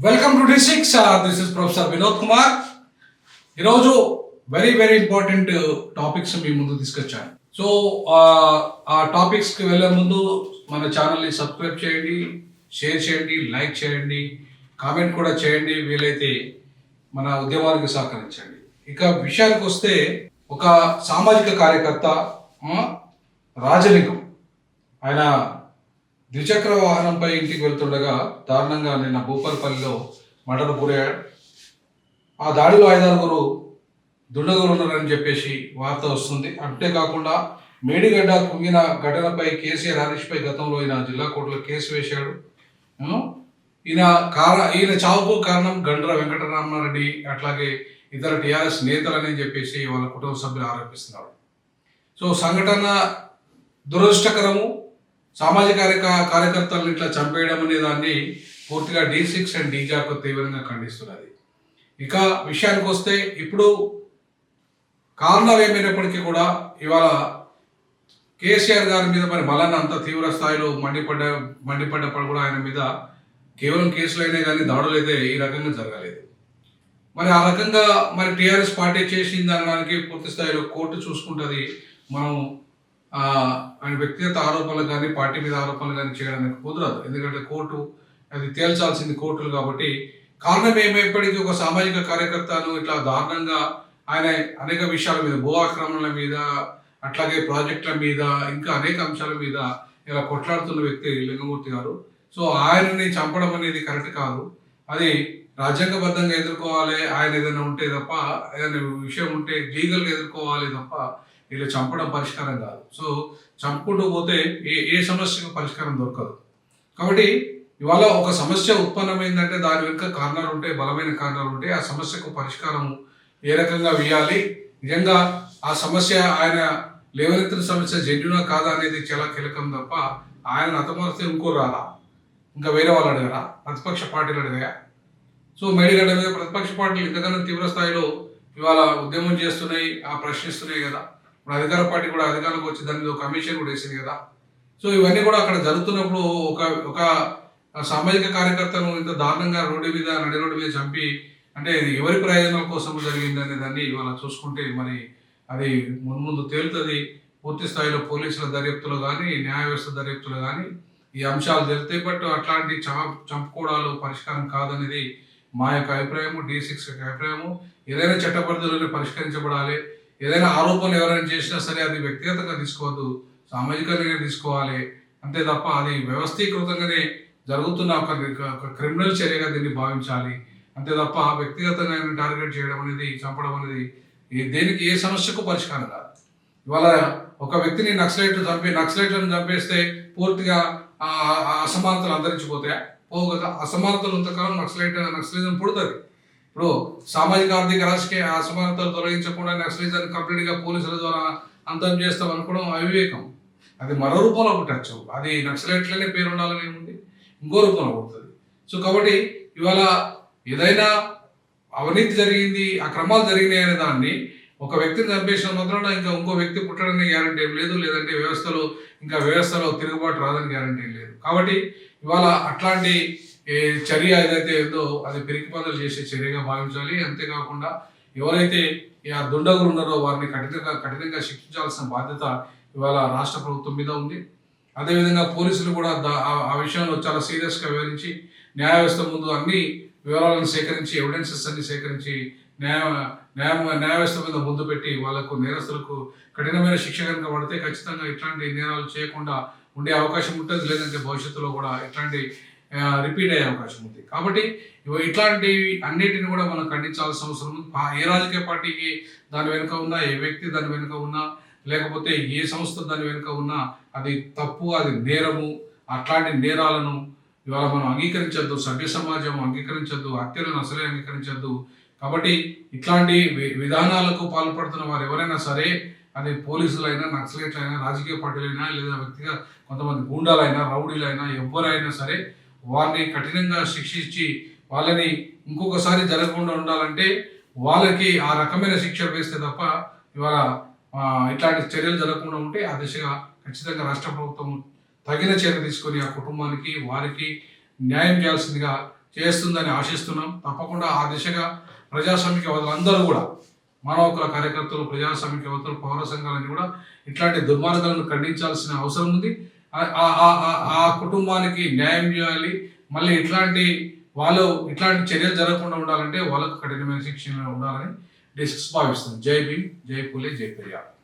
Welcome to డి6. This is professor Vinod Kumar. ఈరోజు very important topics మీ ముందు తీసుకొచ్చాను. సో ఆ టాపిక్స్కి వెళ్ళే ముందు మన ఛానల్ని సబ్స్క్రైబ్ చేయండి, షేర్ చేయండి, లైక్ చేయండి, కామెంట్ కూడా చేయండి. వీలైతే మన ఉద్యమానికి సహకరించండి. ఇక విషయానికి వస్తే, ఒక సామాజిక కార్యకర్త రాజలింగం, ఆయన ద్విచక్ర వాహనంపై ఇంటికి వెళ్తుండగా దారుణంగా నిన్న భూపాలపల్లిలో మర్డర్ గురయ్యాడు. ఆ దాడిలో 5 దుండగులు ఉన్నారని చెప్పేసి వార్త వస్తుంది. అంతేకాకుండా మేడిగడ్డ కుంగిన ఘటనపై కేసీఆర్ హరీష్పై గతంలో ఈయన జిల్లా కోర్టులో కేసు వేశాడు. ఈయన చావుకు కారణం గండ్ర వెంకటరామారెడ్డి, అట్లాగే ఇతర టీఆర్ఎస్ నేతలని చెప్పేసి వాళ్ళ కుటుంబ సభ్యులు ఆరోపిస్తున్నారు. సో సంఘటన దురదృష్టకరము. సామాజిక కార్యకర్తలను ఇట్లా చంపేయడం అనే దాన్ని పూర్తిగా డి6 అండ్ డీజాకు తీవ్రంగా ఖండిస్తున్నది. ఇక విషయానికి వస్తే, ఇప్పుడు కారణాలు ఏమైనప్పటికీ కూడా ఇవాళ కేసీఆర్ గారి మీద మరి మళ్ళీ అంత తీవ్ర స్థాయిలో మండిపడ్డప్పుడు కూడా ఆయన మీద కేవలం కేసులు అయినా కానీ దాడులు అయితే ఈ రకంగా జరగలేదు. మరి ఆ రకంగా మరి టీఆర్ఎస్ పార్టీ చేసింది అనడానికి పూర్తి స్థాయిలో కోర్టు చూసుకుంటుంది. మనం ఆయన వ్యక్తిగత ఆరోపణలు కానీ పార్టీ మీద ఆరోపణలు కానీ చేయడానికి కుదరదు. ఎందుకంటే కోర్టు అది తేల్చాల్సింది కోర్టులు కాబట్టి. కారణం ఏమైనప్పటికీ ఒక సామాజిక కార్యకర్తను ఇట్లా దారుణంగా ఆయన అనేక విషయాల మీద, భూ ఆక్రమణల మీద, అట్లాగే ప్రాజెక్టుల మీద, ఇంకా అనేక అంశాల మీద ఇలా కొట్లాడుతున్న వ్యక్తి లింగమూర్తి గారు. సో ఆయనని చంపడం అనేది కరెక్ట్ కాదు. అది రాజ్యాంగబద్ధంగా ఎదుర్కోవాలి. ఆయన ఏదైనా ఉంటే తప్ప, ఏదైనా విషయం ఉంటే లీగల్గా ఎదుర్కోవాలి తప్ప ఇలా చంపడం పరిష్కారం కాదు. సో చంపుకుంటూ పోతే ఏ సమస్యకు పరిష్కారం దొరకదు. కాబట్టి ఇవాళ ఒక సమస్య ఉత్పన్నమైందంటే దాని వెనుక కారణాలు ఉంటాయి, బలమైన కారణాలు ఉంటాయి. ఆ సమస్యకు పరిష్కారం ఏ రకంగా వేయాలి, నిజంగా ఆ సమస్య ఆయన లేవనెత్తిన సమస్య జెన్యునా కాదా అనేది చాలా కీలకం తప్ప ఆయన అతమారిస్తే ఇంకో రాదా, ఇంకా వేరే వాళ్ళు అడగరా, ప్రతిపక్ష పార్టీలు అడిగాయా? సో మేడిగడ్డ మీద ప్రతిపక్ష పార్టీలు ఇంతకన్నా తీవ్ర స్థాయిలో ఇవాళ ఉద్యమం చేస్తున్నాయి, ప్రశ్నిస్తున్నాయి కదా. ఇప్పుడు అధికార పార్టీ కూడా అధికారంలోకి వచ్చి దాని మీద ఒక కమిషన్ కూడా వేసింది కదా. సో ఇవన్నీ కూడా అక్కడ జరుగుతున్నప్పుడు ఒక సామాజిక కార్యకర్తను ఇంత దారుణంగా నడి రోడ్డు మీద చంపి, అంటే ఎవరి ప్రయోజనాల కోసం జరిగింది అనే దాన్ని ఇవాళ చూసుకుంటే మరి అది ముందు తేలుతుంది. పూర్తి స్థాయిలో పోలీసుల దర్యాప్తులో కానీ, న్యాయ వ్యవస్థ దర్యాప్తులో కానీ ఈ అంశాలు తెలుస్తాయి. బట్ అట్లాంటి చంపుకోవడాలు పరిష్కారం కాదనేది మా యొక్క అభిప్రాయము, డి6 యొక్క అభిప్రాయము. ఏదైనా చట్ట పరిధిలోనే పరిష్కరించబడాలి. ఏదైనా ఆరోపణలు ఎవరైనా చేసినా సరే అది వ్యక్తిగతంగా తీసుకోవద్దు, సామాజికంగా తీసుకోవాలి. అంతే తప్ప అది వ్యవస్థీకృతంగానే జరుగుతున్న ఒక క్రిమినల్ చర్యగా దీన్ని భావించాలి. అంతే తప్ప వ్యక్తిగతంగా టార్గెట్ చేయడం అనేది, చంపడం అనేది దేనికి ఏ సమస్యకు పరిష్కారం కాదు. ఇవాళ ఒక వ్యక్తిని నక్సలైట్లను చంపేస్తే పూర్తిగా అసమానతలు అంతరించిపోతాయా? పోవు కదా. అసమానతలు ఇంతకాలం నక్సలిజం పుడుతుంది. ఇప్పుడు సామాజిక ఆర్థిక రాజకీయ అసమానతలు తొలగించకుండా నక్సలిజాన్ని కంప్లీట్గా పోలీసుల ద్వారా అంతం చేస్తాం అనుకోవడం అవివేకం. అది మరో రూపంలో పుట్టచ్చు. అది నక్సలైట్లనే పేరు ఉండాలని ఏముంది, ఇంకో రూపంలో పుడుతుంది. సో కాబట్టి ఇవాళ ఏదైనా అవినీతి జరిగింది, అక్రమాలు జరిగినాయి అనే దాన్ని ఒక వ్యక్తిని చంపేసిన మాత్రాన ఇంకా ఇంకో వ్యక్తి పుట్టడానికి గ్యారంటీ ఏం లేదు. లేదంటే వ్యవస్థలో తిరుగుబాటు రాదని గ్యారంటీ ఏం లేదు. కాబట్టి ఇవాళ అట్లాంటి చర్య ఏదైతే ఉందో అది పిరికి చేసే చర్యగా భావించాలి. అంతేకాకుండా ఎవరైతే ఆ దుండగులు ఉన్నారో వారిని కఠినంగా శిక్షించాల్సిన బాధ్యత ఇవాళ రాష్ట్ర ప్రభుత్వం మీద ఉంది. అదేవిధంగా పోలీసులు కూడా ఆ విషయంలో చాలా సీరియస్గా వివరించి న్యాయ వ్యవస్థ ముందు అన్ని వివరాలను సేకరించి, ఎవిడెన్సెస్ అన్ని సేకరించి న్యాయ వ్యవస్థ మీద ముందు పెట్టి వాళ్ళకు, నేరస్తులకు కఠినమైన శిక్ష కనుక పడితే ఖచ్చితంగా ఇట్లాంటి నేరాలు చేయకుండా ఉండే అవకాశం ఉంటుంది. లేదంటే భవిష్యత్తులో కూడా ఇట్లాంటి రిపీట్ అయ్యే అవకాశం ఉంది. కాబట్టి ఇట్లాంటి అన్నిటిని కూడా మనం ఖండించాల్సిన అవసరం ఉంది. ఏ రాజకీయ పార్టీకి దాని వెనుక ఉన్నా, ఏ వ్యక్తి దాని వెనుక ఉన్నా, లేకపోతే ఏ సంస్థ దాని వెనుక ఉన్నా అది తప్పు, అది నేరము. అట్లాంటి నేరాలను ఇవాళ మనం అంగీకరించద్దు, సభ్య సమాజం అంగీకరించద్దు, హత్యలను అసలే అంగీకరించద్దు. కాబట్టి ఇట్లాంటి విధానాలకు పాల్పడుతున్న వారు ఎవరైనా సరే, అది పోలీసులైనా, నక్సలైట్లైనా, రాజకీయ పార్టీలైనా, లేదా వ్యక్తిగా కొంతమంది గూండాలైనా, రౌడీలైనా, ఎవరైనా సరే వారిని కఠినంగా శిక్షించి వాళ్ళని ఇంకొకసారి జరగకుండా ఉండాలంటే వాళ్ళకి ఆ రకమైన శిక్ష వేస్తే తప్ప ఇవాళ ఇట్లాంటి చర్యలు జరగకుండా ఉంటే ఆ దిశగా ఖచ్చితంగా రాష్ట్ర ప్రభుత్వం తగిన చర్య తీసుకొని ఆ కుటుంబానికి, వారికి న్యాయం చేయాల్సిందిగా చేస్తుందని ఆశిస్తున్నాం. తప్పకుండా ఆ దిశగా ప్రజాస్వామికవాదులందరూ కూడా, మానవకుల కార్యకర్తలు, ప్రజాస్వామికవేత్తలు, పౌర సంఘాలని కూడా ఇట్లాంటి దుర్మార్గాలను ఖండించాల్సిన అవసరం ఉంది. ఆ కుటుంబానికి న్యాయం చేయాలి. మళ్ళీ ఇట్లాంటి చర్యలు జరగకుండా ఉండాలంటే వాళ్ళకు కఠినమైన శిక్షణ ఉండాలని భావిస్తుంది. జై భీమ్, జై పూలే, జై పెరియార్.